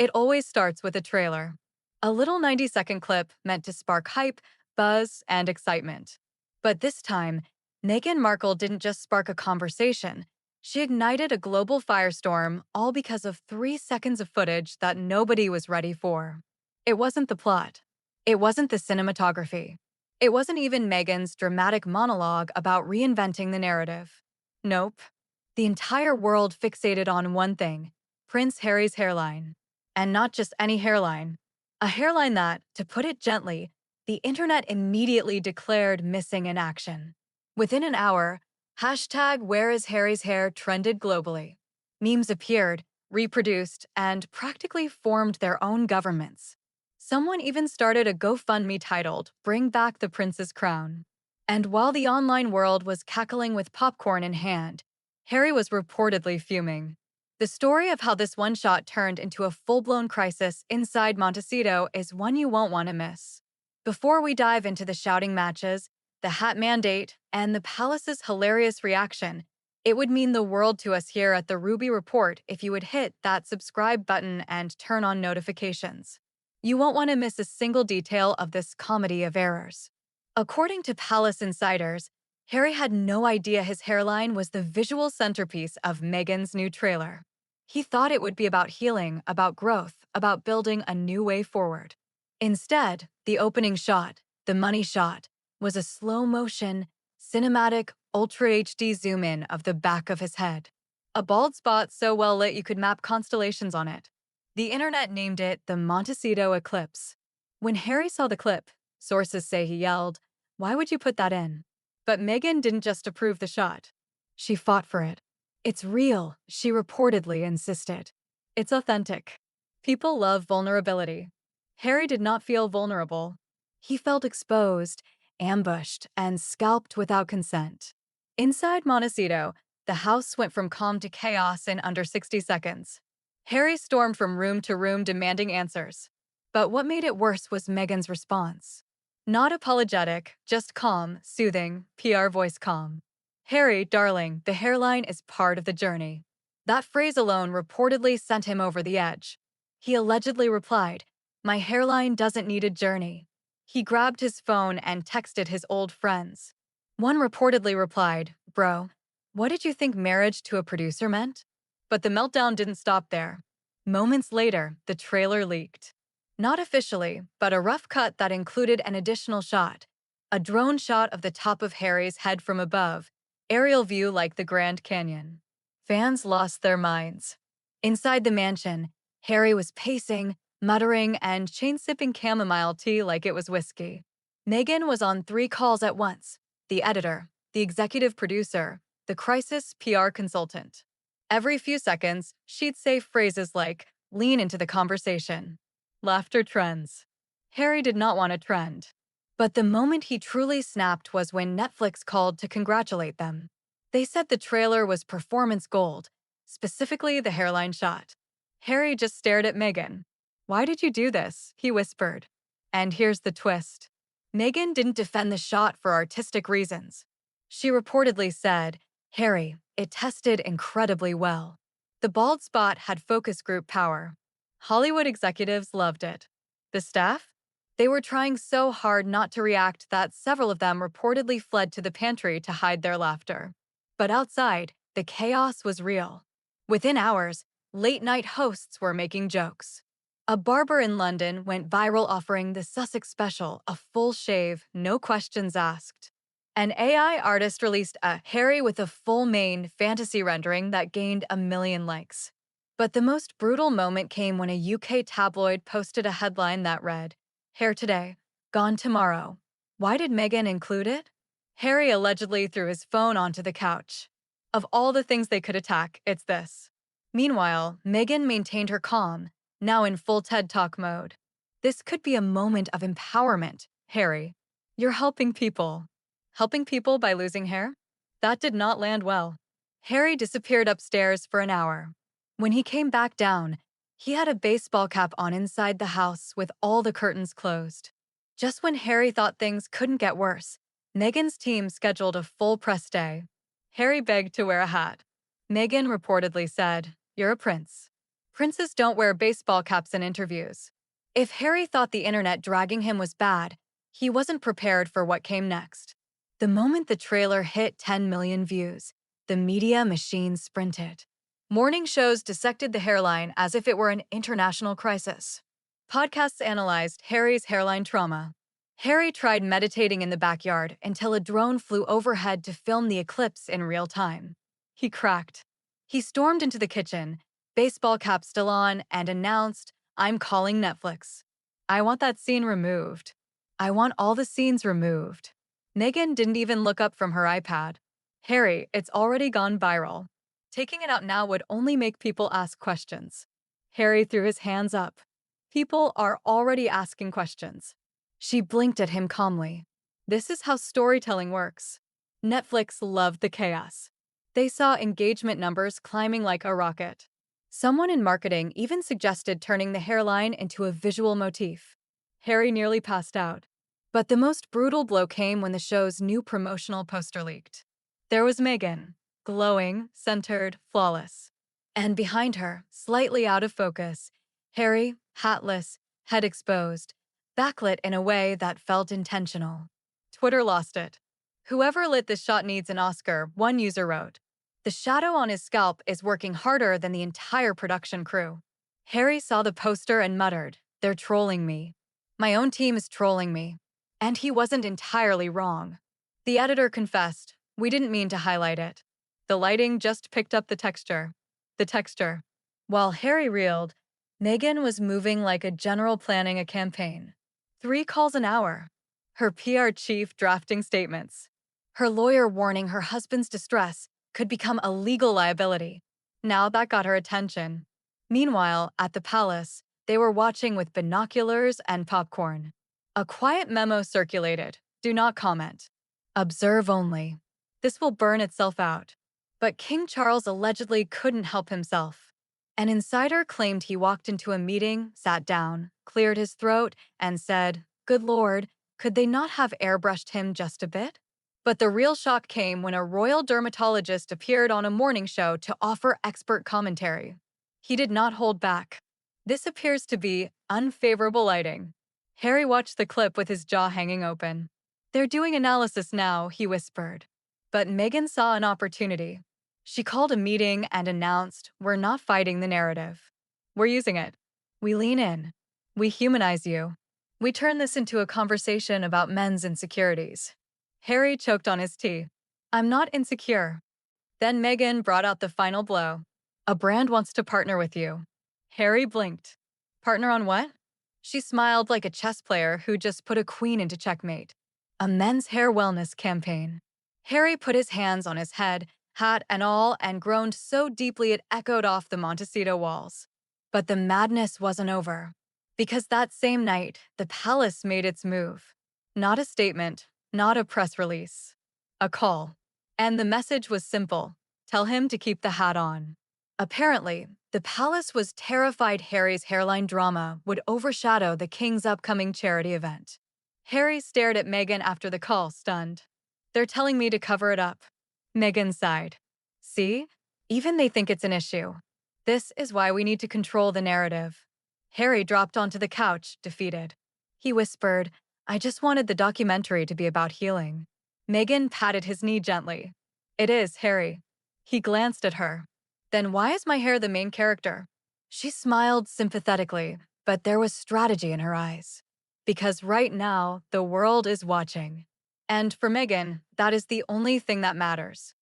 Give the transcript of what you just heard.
It always starts with a trailer. A little 90-second clip meant to spark hype, buzz, and excitement. But this time, Meghan Markle didn't just spark a conversation. She ignited a global firestorm, all because of 3 seconds of footage that nobody was ready for. It wasn't the plot. It wasn't the cinematography. It wasn't even Meghan's dramatic monologue about reinventing the narrative. Nope. The entire world fixated on one thing: Prince Harry's hairline. And not just any hairline. A hairline that, to put it gently, the internet immediately declared missing in action. Within an hour, hashtag Where is Harry's hair trended globally. Memes appeared, reproduced, and practically formed their own governments. Someone even started a GoFundMe titled Bring Back the Prince's Crown. And while the online world was cackling with popcorn in hand, Harry was reportedly fuming. The story of how this one shot turned into a full-blown crisis inside Montecito is one you won't want to miss. Before we dive into the shouting matches, the hat mandate, and the palace's hilarious reaction, it would mean the world to us here at the Ruby Report if you would hit that subscribe button and turn on notifications. You won't want to miss a single detail of this comedy of errors. According to palace insiders, Harry had no idea his hairline was the visual centerpiece of Meghan's new trailer. He thought it would be about healing, about growth, about building a new way forward. Instead, the opening shot, the money shot, was a slow-motion, cinematic, Ultra HD zoom-in of the back of his head. A bald spot so well lit you could map constellations on it. The internet named it the Montecito Eclipse. When Harry saw the clip, sources say he yelled, "Why would you put that in?" But Meghan didn't just approve the shot. She fought for it. "It's real," she reportedly insisted. "It's authentic." People love vulnerability. Harry did not feel vulnerable. He felt exposed, ambushed, and scalped without consent. Inside Montecito, the house went from calm to chaos in under 60 seconds. Harry stormed from room to room demanding answers. But what made it worse was Meghan's response. Not apologetic, just calm, soothing, PR voice calm. "Harry, darling, the hairline is part of the journey." That phrase alone reportedly sent him over the edge. He allegedly replied, "My hairline doesn't need a journey." He grabbed his phone and texted his old friends. One reportedly replied, "Bro, what did you think marriage to a producer meant?" But the meltdown didn't stop there. Moments later, the trailer leaked. Not officially, but a rough cut that included an additional shot. A drone shot of the top of Harry's head from above, aerial view like the Grand Canyon. Fans lost their minds. Inside the mansion, Harry was pacing, muttering, and chain-sipping chamomile tea like it was whiskey. Meghan was on 3 calls at once: the editor, the executive producer, the crisis PR consultant. Every few seconds, she'd say phrases like, "Lean into the conversation." Laughter trends. Harry did not want a trend. But the moment he truly snapped was when Netflix called to congratulate them. They said the trailer was performance gold, specifically the hairline shot. Harry just stared at Meghan. "Why did you do this?" he whispered. And here's the twist. Meghan didn't defend the shot for artistic reasons. She reportedly said, "Harry, it tested incredibly well." The bald spot had focus group power. Hollywood executives loved it. The staff? They were trying so hard not to react that several of them reportedly fled to the pantry to hide their laughter. But outside, the chaos was real. Within hours, late-night hosts were making jokes. A barber in London went viral offering the Sussex Special, a full shave, no questions asked. An AI artist released a Harry with a full mane fantasy rendering that gained 1 million likes. But the most brutal moment came when a UK tabloid posted a headline that read, "Hair today, gone tomorrow." Why did Meghan include it? Harry allegedly threw his phone onto the couch. Of all the things they could attack, it's this. Meanwhile, Meghan maintained her calm, now in full TED Talk mode. "This could be a moment of empowerment, Harry. You're helping people." Helping people by losing hair? That did not land well. Harry disappeared upstairs for an hour. When he came back down, he had a baseball cap on inside the house with all the curtains closed. Just when Harry thought things couldn't get worse, Meghan's team scheduled a full press day. Harry begged to wear a hat. Meghan reportedly said, "You're a prince." Princes don't wear baseball caps in interviews. If Harry thought the internet dragging him was bad, he wasn't prepared for what came next. The moment the trailer hit 10 million views, the media machine sprinted. Morning shows dissected the hairline as if it were an international crisis. Podcasts analyzed Harry's hairline trauma. Harry tried meditating in the backyard until a drone flew overhead to film the eclipse in real time. He cracked. He stormed into the kitchen, baseball cap still on, and announced, "I'm calling Netflix. I want that scene removed. I want all the scenes removed." Meghan didn't even look up from her iPad. "Harry, it's already gone viral. Taking it out now would only make people ask questions." Harry threw his hands up. "People are already asking questions." She blinked at him calmly. "This is how storytelling works." Netflix loved the chaos. They saw engagement numbers climbing like a rocket. Someone in marketing even suggested turning the hairline into a visual motif. Harry nearly passed out. But the most brutal blow came when the show's new promotional poster leaked. There was Meghan, glowing, centered, flawless. And behind her, slightly out of focus, Harry, hatless, head exposed, backlit in a way that felt intentional. Twitter lost it. "Whoever lit this shot needs an Oscar," one user wrote. "The shadow on his scalp is working harder than the entire production crew." Harry saw the poster and muttered, "They're trolling me. My own team is trolling me." And he wasn't entirely wrong. The editor confessed, "We didn't mean to highlight it. The lighting just picked up the texture." The texture. While Harry reeled, Meghan was moving like a general planning a campaign. 3 calls an hour. Her PR chief drafting statements. Her lawyer warning her husband's distress could become a legal liability. Now that got her attention. Meanwhile, at the palace, they were watching with binoculars and popcorn. A quiet memo circulated. "Do not comment. Observe only. This will burn itself out." But King Charles allegedly couldn't help himself. An insider claimed he walked into a meeting, sat down, cleared his throat, and said, "Good Lord, could they not have airbrushed him just a bit?" But the real shock came when a royal dermatologist appeared on a morning show to offer expert commentary. He did not hold back. "This appears to be unfavorable lighting." Harry watched the clip with his jaw hanging open. "They're doing analysis now," he whispered. But Meghan saw an opportunity. She called a meeting and announced, "We're not fighting the narrative. We're using it. We lean in. We humanize you. We turn this into a conversation about men's insecurities." Harry choked on his tea. "I'm not insecure." Then Meghan brought out the final blow. "A brand wants to partner with you." Harry blinked. "Partner on what?" She smiled like a chess player who just put a queen into checkmate. "A men's hair wellness campaign." Harry put his hands on his head, hat and all, and groaned so deeply it echoed off the Montecito walls. But the madness wasn't over. Because that same night, the palace made its move. Not a statement, not a press release. A call. And the message was simple. Tell him to keep the hat on. Apparently, the palace was terrified Harry's hairline drama would overshadow the king's upcoming charity event. Harry stared at Meghan after the call, stunned. "They're telling me to cover it up." Meghan sighed. "See? Even they think it's an issue. This is why we need to control the narrative." Harry dropped onto the couch, defeated. He whispered, "I just wanted the documentary to be about healing." Meghan patted his knee gently. "It is, Harry." He glanced at her. "Then why is my hair the main character?" She smiled sympathetically, but there was strategy in her eyes. "Because right now, the world is watching. And for Meghan, that is the only thing that matters."